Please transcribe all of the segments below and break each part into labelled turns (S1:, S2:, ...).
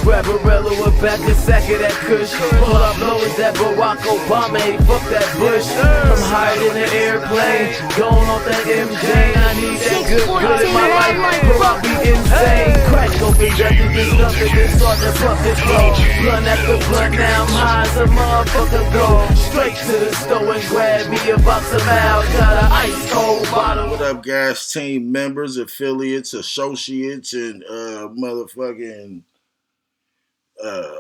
S1: Grab a rello with back a sack of that kush. Pull up low as that Barack Obama, hey, fuck that Bush. I'm higher than an airplane, going off that MJ. I need that good in my life, or I'll be insane. Crack open, judges, there's nothing to start to fuck this flow. Blunt after blunt, now I'm high as a motherfucker go. Straight to the store and grab me a box of Mal. Got an ice cold bottle.
S2: What up, gas team members, affiliates, associates, and motherfucking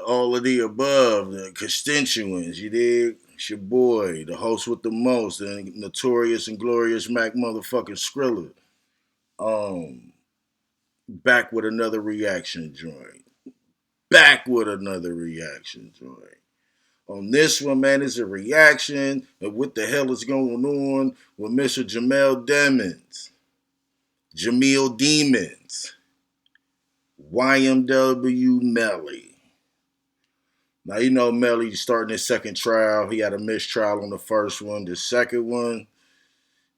S2: all of the above, the constituents, you dig? It's your boy, the host with the most, the notorious and glorious Mac motherfucking Skrilla. Back with another reaction joint. On this one, man, it's a reaction of what the hell is going on with Mr. Jamil Demons, YMW Melly. Now, you know Melly starting his second trial. He had a mistrial on the first one. The second one,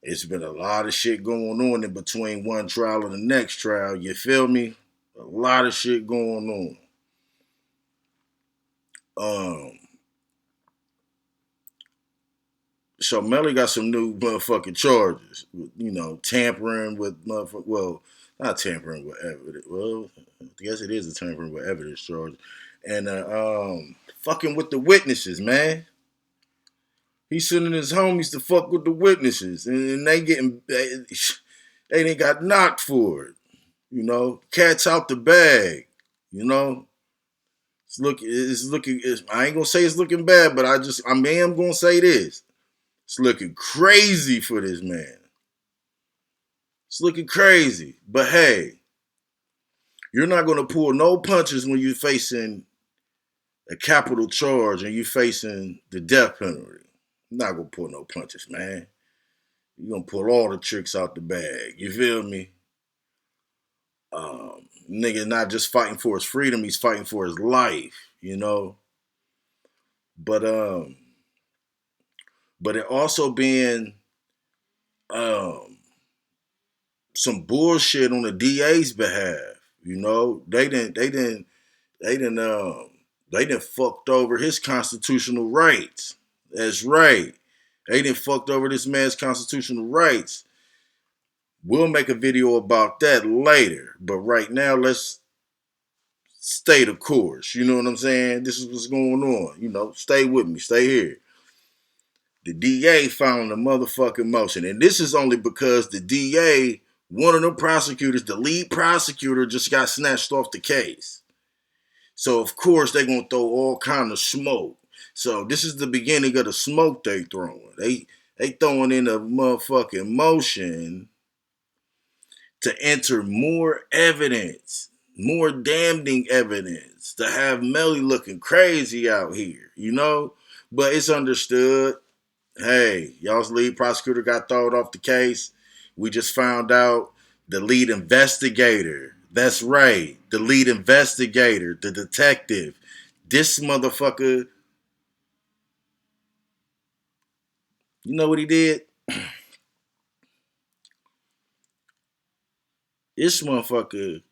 S2: it's been a lot of shit going on in between one trial and the next trial. You feel me? A lot of shit going on. So Melly got some new motherfucking charges. You know, tampering with motherfucking, well, not tampering with evidence. Well, I guess it is a tampering with evidence charge. And fucking with the witnesses, man. He's sending his homies to fuck with the witnesses. And they done got knocked for it. You know, cat's out the bag. You know, I ain't gonna say it's looking bad, but I am gonna say this. It's looking crazy for this man. It's looking crazy. But hey, you're not going to pull no punches when you're facing a capital charge and you're facing the death penalty. You're not going to pull no punches, man. You're going to pull all the tricks out the bag. You feel me? Nigga not just fighting for his freedom, he's fighting for his life, you know? But it also being some bullshit on the DA's behalf. You know, they didn't fucked over his constitutional rights. That's right. They didn't fucked over this man's constitutional rights. We'll make a video about that later. But right now, let's stay the course. You know what I'm saying? This is what's going on. You know, stay with me. Stay here. The DA found a motherfucking motion. And this is only because the DA, one of the prosecutors, the lead prosecutor, just got snatched off the case. So, of course, they're going to throw all kind of smoke. So, this is the beginning of the smoke they throwing. They throwing in a motherfucking motion to enter more evidence, more damning evidence, to have Melly looking crazy out here, you know? But it's understood. Hey, y'all's lead prosecutor got thrown off the case. We just found out the lead investigator. That's right. The lead investigator, the detective. This motherfucker, you know what he did? This motherfucker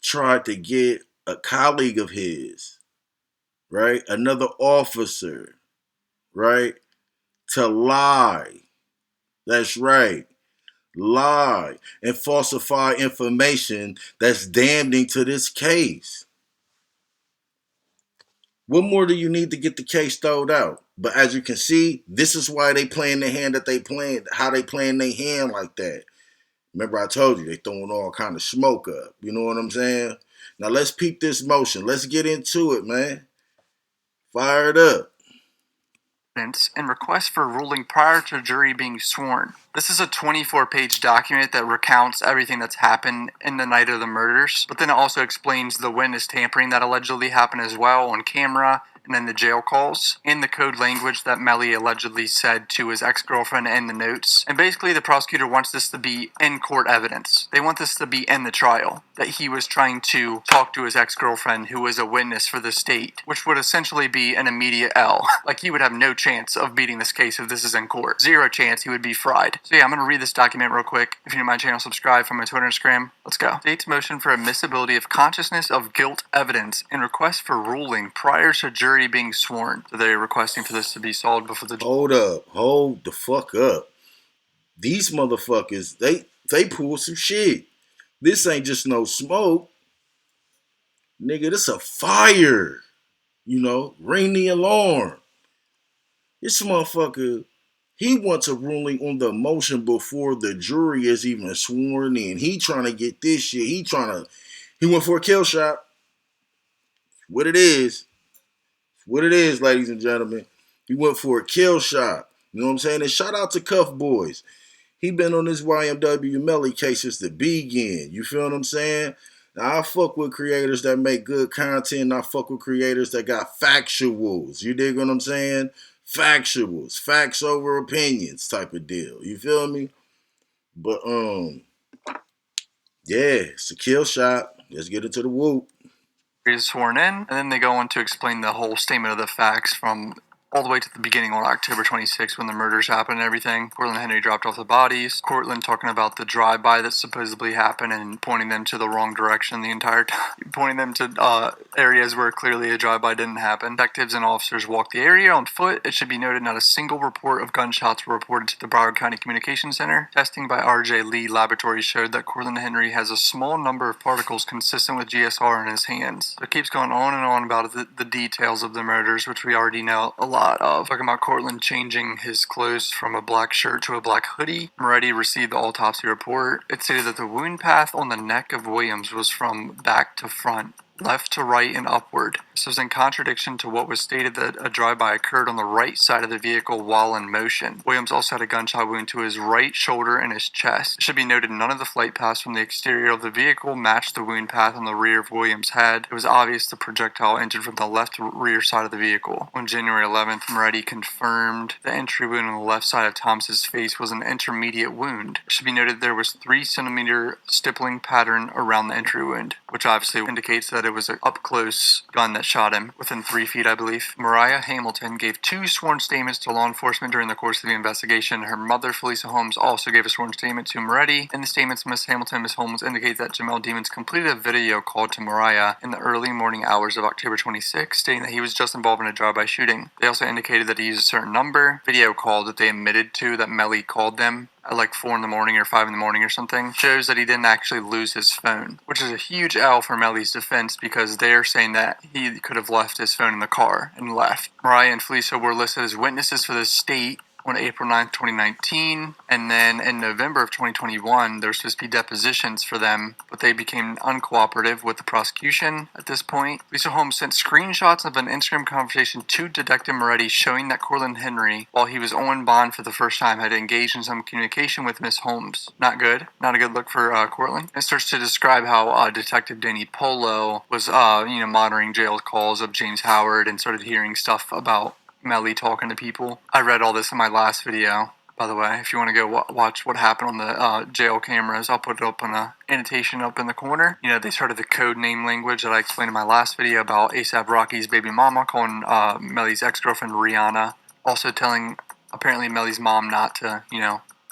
S2: tried to get a colleague of his, right? Another officer, right? To lie. That's right. Lie and falsify information that's damning to this case. What more do you need to get the case thrown out? But as you can see, this is why they playing the hand that they playing, how they playing their hand like that. Remember I told you, they throwing all kind of smoke up. You know what I'm saying? Now let's peep this motion. Let's get into it, man. Fire it up.
S3: And request for ruling prior to jury being sworn. This is a 24-page document that recounts everything that's happened in the night of the murders, but then it also explains the witness tampering that allegedly happened as well on camera and then the jail calls, and the code language that Melly allegedly said to his ex-girlfriend in the notes. And basically the prosecutor wants this to be in court evidence. They want this to be in the trial, that he was trying to talk to his ex-girlfriend who was a witness for the state, which would essentially be an immediate L. Like, he would have no chance of beating this case if this is in court. Zero chance. He would be fried. So yeah, I'm going to read this document real quick. If you're new to my channel, subscribe from my Twitter and Instagram. Let's go. State's motion for admissibility of consciousness of guilt evidence and request for ruling prior to jury being sworn. So they're requesting for this to be solved before the...
S2: Hold up. Hold the fuck up. These motherfuckers, they pull some shit. This ain't just no smoke. Nigga, this a fire. You know, ring the alarm. This motherfucker, he wants a ruling on the motion before the jury is even sworn in. He trying to get this shit. He went for a kill shot. What it is, ladies and gentlemen. He went for a kill shot. You know what I'm saying? And shout out to Cuff Boys. He been on this YMW Melly case since the beginning. You feel what I'm saying? Now, I fuck with creators that make good content. I fuck with creators that got factuals. You dig what I'm saying? Factuals. Facts over opinions type of deal. You feel me? But, yeah, it's a kill shot. Let's get into the whoop.
S3: Is sworn in, and then they go on to explain the whole statement of the facts from all the way to the beginning on October 26th when the murders happened and everything. Cortland Henry dropped off the bodies. Cortland talking about the drive-by that supposedly happened and pointing them to the wrong direction the entire time. Pointing them to areas where clearly a drive-by didn't happen. Detectives and officers walked the area on foot. It should be noted not a single report of gunshots were reported to the Broward County Communications Center. Testing by R.J. Lee Laboratories showed that Cortland Henry has a small number of particles consistent with GSR in his hands. So it keeps going on and on about the details of the murders, which we already know a lot of. Talking about Cortland changing his clothes from a black shirt to a black hoodie. Moretti received the autopsy report. It stated that the wound path on the neck of Williams was from back to front, left to right, and upward. This was in contradiction to what was stated that a drive-by occurred on the right side of the vehicle while in motion. Williams also had a gunshot wound to his right shoulder and his chest. It should be noted none of the flight paths from the exterior of the vehicle matched the wound path on the rear of Williams' head. It was obvious the projectile entered from the left rear side of the vehicle. On January 11th, Moretti confirmed the entry wound on the left side of Thomas's face was an intermediate wound. It should be noted there was 3-centimeter stippling pattern around the entry wound, which obviously indicates that it was an up-close gun that shot him, within 3 feet, I believe. Mariah Hamilton gave 2 sworn statements to law enforcement during the course of the investigation. Her mother, Felisa Holmes, also gave a sworn statement to Moretti. In the statements, Miss Hamilton and Miss Holmes indicate that Jamel Demons completed a video call to Mariah in the early morning hours of October 26, stating that he was just involved in a drive-by shooting. They also indicated that he used a certain number. Video call that they admitted to that Melly called them at like 4 in the morning or 5 in the morning or something, shows that he didn't actually lose his phone, which is a huge L for Melly's defense because they're saying that he could have left his phone in the car and left. Mariah and Felisa were listed as witnesses for the state on April 9th, 2019, and then in November of 2021, there were supposed to be depositions for them, but they became uncooperative with the prosecution at this point. Lisa Holmes sent screenshots of an Instagram conversation to Detective Moretti showing that Cortland Henry, while he was on bond for the first time, had engaged in some communication with Miss Holmes. Not good. Not a good look for Cortland. It starts to describe how Detective Danny Polo was, monitoring jail calls of James Howard and started hearing stuff about Melly talking to people. I read all this in my last video, by the way. If you want to go watch what happened on the jail cameras, I'll put it up on a annotation up in the corner. You know, they started the code name language that I explained in my last video about A$AP Rocky's baby mama calling Melly's ex-girlfriend Rihanna. Also telling, apparently, Melly's mom not to,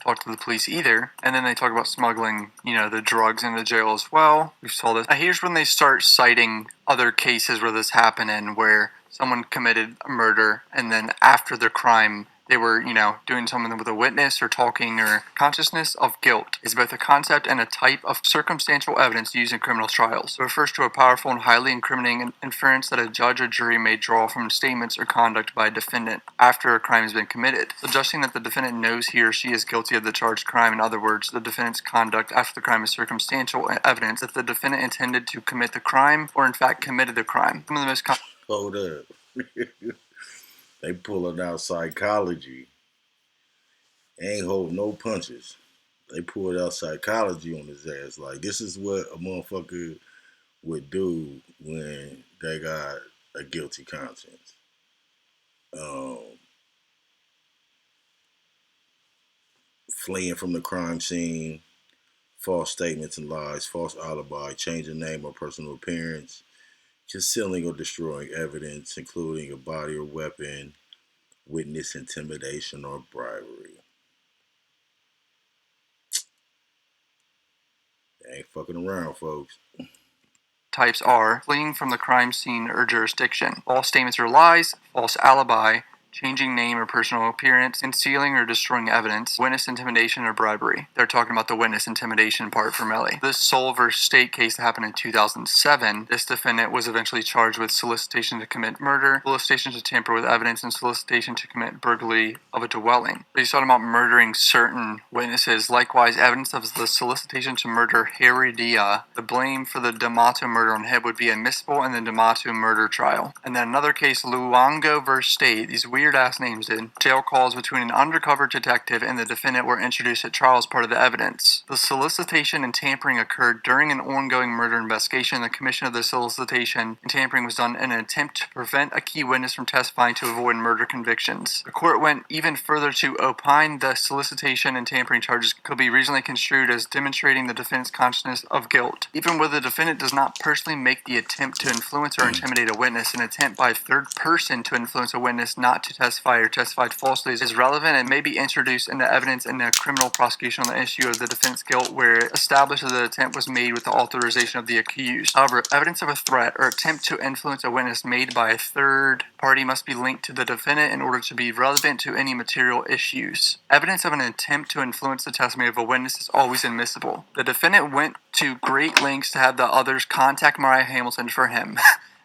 S3: talk to the police either. And then they talk about smuggling, the drugs into jail as well. We saw this. Now, here's when they start citing other cases where this happened and where someone committed a murder, and then after the crime, they were, doing something with a witness or talking, or consciousness of guilt is both a concept and a type of circumstantial evidence used in criminal trials. It refers to a powerful and highly incriminating inference that a judge or jury may draw from statements or conduct by a defendant after a crime has been committed, suggesting that the defendant knows he or she is guilty of the charged crime. In other words, the defendant's conduct after the crime is circumstantial evidence that the defendant intended to commit the crime or in fact committed the crime. Some of the most
S2: Hold up. They pulling out psychology. Ain't hold no punches. They pulled out psychology on his ass. Like, this is what a motherfucker would do when they got a guilty conscience. um, fleeing from the crime scene, false statements and lies, false alibi, changing name or personal appearance, concealing or destroying evidence, including a body or weapon, witness intimidation or bribery. They ain't fucking around, folks.
S3: Types are fleeing from the crime scene or jurisdiction, false statements or lies, false alibi, changing name or personal appearance, concealing or destroying evidence, witness intimidation or bribery. They're talking about the witness intimidation part for Melly. This Soul vs. State case that happened in 2007, this defendant was eventually charged with solicitation to commit murder, solicitation to tamper with evidence, and solicitation to commit burglary of a dwelling. But he's talking about murdering certain witnesses. Likewise, evidence of the solicitation to murder Harry Dia, the blame for the D'Amato murder on him would be admissible in the D'Amato murder trial. And then another case, Luongo vs. State, these weird ass names did. Jail calls between an undercover detective and the defendant were introduced at trial as part of the evidence. The solicitation and tampering occurred during an ongoing murder investigation. The commission of the solicitation and tampering was done in an attempt to prevent a key witness from testifying to avoid murder convictions. The court went even further to opine the solicitation and tampering charges could be reasonably construed as demonstrating the defendant's consciousness of guilt. Even where the defendant does not personally make the attempt to influence or intimidate a witness, an attempt by a third person to influence a witness not to testify or testified falsely is relevant and may be introduced into evidence in a criminal prosecution on the issue of the defendant's guilt where it establishes that the attempt was made with the authorization of the accused. However, evidence of a threat or attempt to influence a witness made by a third party must be linked to the defendant in order to be relevant to any material issues. Evidence of an attempt to influence the testimony of a witness is always admissible. The defendant went to great lengths to have the others contact Mariah Hamilton for him.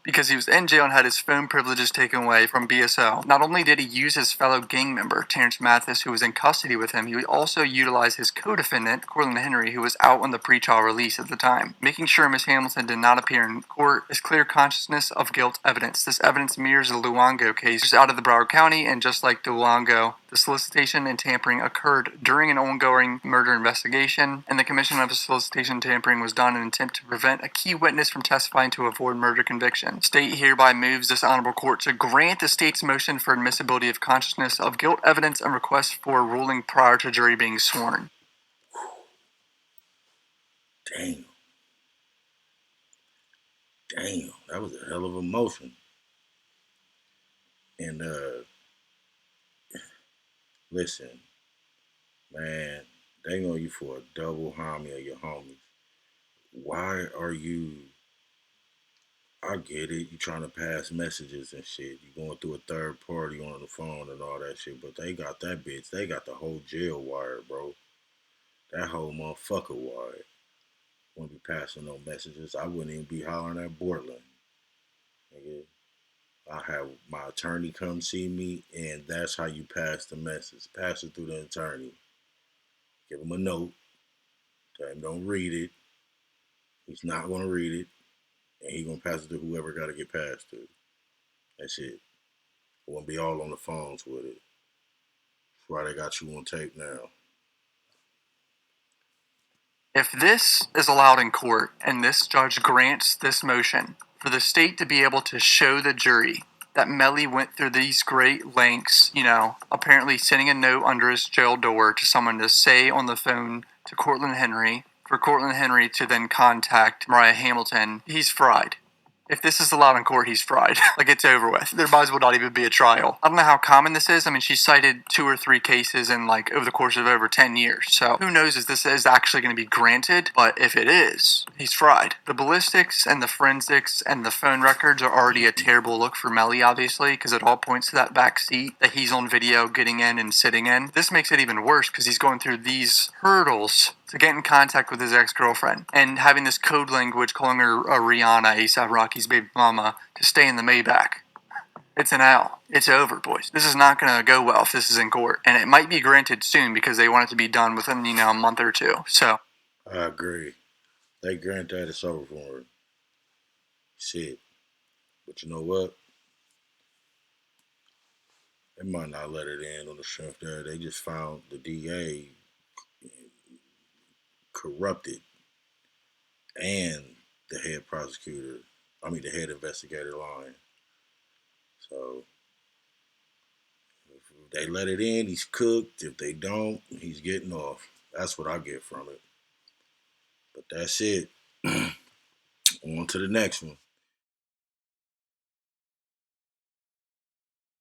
S3: Because he was in jail and had his phone privileges taken away from BSO. Not only did he use his fellow gang member, Terrence Mathis, who was in custody with him, he also utilized his co-defendant, Cortland Henry, who was out on the pretrial release at the time. Making sure Miss Hamilton did not appear in court is clear consciousness of guilt evidence. This evidence mirrors the Luongo case, just out of the Broward County, and just like the Luongo, the solicitation and tampering occurred during an ongoing murder investigation, and the commission of the solicitation and tampering was done in an attempt to prevent a key witness from testifying to avoid murder conviction. State hereby moves this honorable court to grant the state's motion for admissibility of consciousness of guilt evidence and request for a ruling prior to jury being sworn.
S2: Damn. Damn. That was a hell of a motion. And listen, man, they know you for a double homie of your homies. Why are you? I get it. You trying to pass messages and shit. You going through a third party on the phone and all that shit. But they got that bitch. They got the whole jail wired, bro. That whole motherfucker wired. Wouldn't be passing no messages. I wouldn't even be hollering at Portland. Nigga. I have my attorney come see me, and that's how you pass the message. Pass it through the attorney. Give him a note. Tell him don't read it. He's not gonna read it, and he's gonna pass it to whoever got to get passed to. That's it. I won't be all on the phones with it. That's why they got you on tape now.
S3: If this is allowed in court and this judge grants this motion for the state to be able to show the jury that Melly went through these great lengths, apparently sending a note under his jail door to someone to say on the phone to Cortland Henry, for Cortland Henry to then contact Mariah Hamilton, he's fried. If this is allowed in court, he's fried. Like, it's over with. There might as well not even be a trial. I don't know how common this is. I mean, she cited 2 or 3 cases in, over the course of over 10 years. So, who knows if this is actually going to be granted. But if it is, he's fried. The ballistics and the forensics and the phone records are already a terrible look for Melly, obviously, because it all points to that back seat that he's on video getting in and sitting in. This makes it even worse because he's going through these hurdles to get in contact with his ex-girlfriend and having this code language calling her Rihanna, A$AP Rocky's baby mama, to stay in the Maybach. It's an L. It's over, boys. This is not going to go well if this is in court. And it might be granted soon because they want it to be done within, a month or 2. So.
S2: I agree. They grant that, it's over for it. Shit. But you know what? They might not let it in on the strength there. They just found the DA corrupted and the head investigator lying. So They let it in, he's cooked. If they don't, he's getting off. That's what I get from it. But that's it. On to the next one.